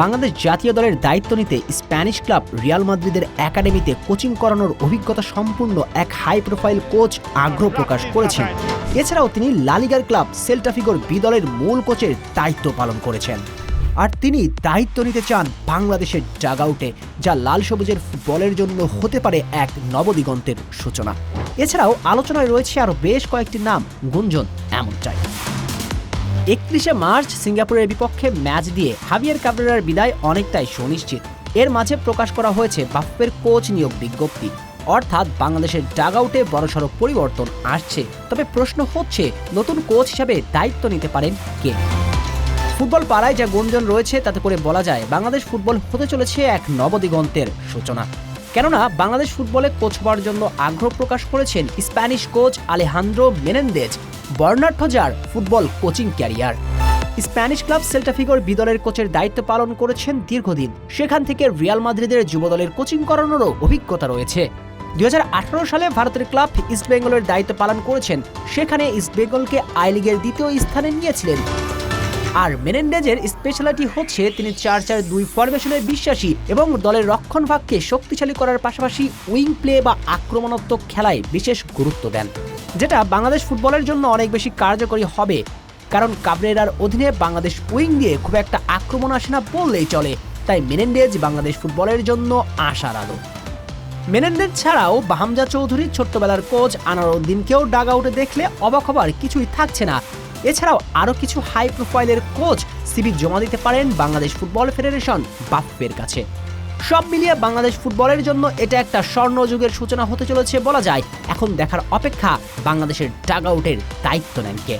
বাংলাদেশ জাতীয় দলের দায়িত্ব নিতে স্প্যানিশ ক্লাব রিয়াল মাদ্রিদের একাডেমিতে কোচিং করানোর অভিজ্ঞতা সম্পূর্ণ এক হাই প্রোফাইল কোচ আগ্রহ প্রকাশ করেছেন। এছাড়াও তিনি লা লিগার ক্লাব সেল্টা ভিগোর বি দলের মূল কোচের দায়িত্ব পালন করেছেন। আর তিনি দায়িত্ব নিতে চান বাংলাদেশের ডাগআউটে, যা লাল সবুজের ফুটবলের জন্য হতে পারে এক নবদিগন্তের সূচনা। এছাড়াও আলোচনায় রয়েছে আরও বেশ কয়েকটি নাম, গুঞ্জন এমনটাই। 31শে মার্চ সিঙ্গাপুরের বিপক্ষে ম্যাচ দিয়ে হাভিয়ের কাবরেরার বিদায় অনেকটাই সুনিশ্চিত। এর মাঝে প্রকাশ করা হয়েছে বাফুফের কোচ নিয়োগ বিজ্ঞপ্তি, অর্থাৎ বাংলাদেশের ডাগআউটে বড়সড় পরিবর্তন আসছে। তবে প্রশ্ন হচ্ছে, নতুন কোচ হিসাবে দায়িত্ব নিতে পারেন কে? ফুটবল পাড়ায় যা গুঞ্জন রয়েছে তাতে করে বলা যায় বাংলাদেশ ফুটবল হতে চলেছে এক নবদিগন্তের সূচনা। কেননা বাংলাদেশ ফুটবলে কোচ হওয়ার জন্য আগ্রহ প্রকাশ করেছেন স্প্যানিশ কোচ আলেহান্দ্রো মেনেন্দেজ, বর্ণাঢ্য যার football coaching career. Spanish club Celta ভিগোর বি দলের কোচের দায়িত্ব পালন করেছেন দীর্ঘদিন। সেখান থেকে রিয়াল মাদ্রিদের যুব দলের কোচিং করানোরও অভিজ্ঞতা রয়েছে। 2018 সালে ভারতের ক্লাব ইস্টবেঙ্গলের দায়িত্ব পালন করেছেন। সেখানে ইস্টবেঙ্গলকে আই লিগের দ্বিতীয় স্থানে নিয়েছিলেন। আর মেনেন্ডেজের স্পেশালিটি হচ্ছে তিনি 4-4-2 ফরমেশনে বিশ্বাসী এবং দলের রক্ষণভাগকে শক্তিশালী করার পাশাপাশি উইং প্লে বা আক্রমণাত্মক খেলায় বিশেষ গুরুত্ব দেন, যেটা বাংলাদেশ ফুটবলের জন্য অনেক বেশি কার্যকরী হবে। কারণ কাবরেরার অধীনে বাংলাদেশ উইং দিয়ে খুব একটা আক্রমণ আসে না বললেই চলে। তাই মেনেন্ডেজ বাংলাদেশ ফুটবলের জন্য আশার আলো। মেনেন্ডেজ ছাড়াও হামজা চৌধুরীর ছোট্টবেলার কোচ আনারউদ্দিনকেও ডাগআউটে দেখলে অবাক হবার কিছুই থাকছে না। এছাড়াও আরও কিছু হাই প্রোফাইলের কোচ সিভি জমা দিতে পারেন বাংলাদেশ ফুটবল ফেডারেশন বাফুফের কাছে। সব মিলিয়ে বাংলাদেশ ফুটবলের জন্য এটা একটা স্বর্ণযুগের সূচনা হতে চলেছে বলা যায়। এখন দেখার অপেক্ষা বাংলাদেশের ডাগআউটের দায়িত্ব নেন কে।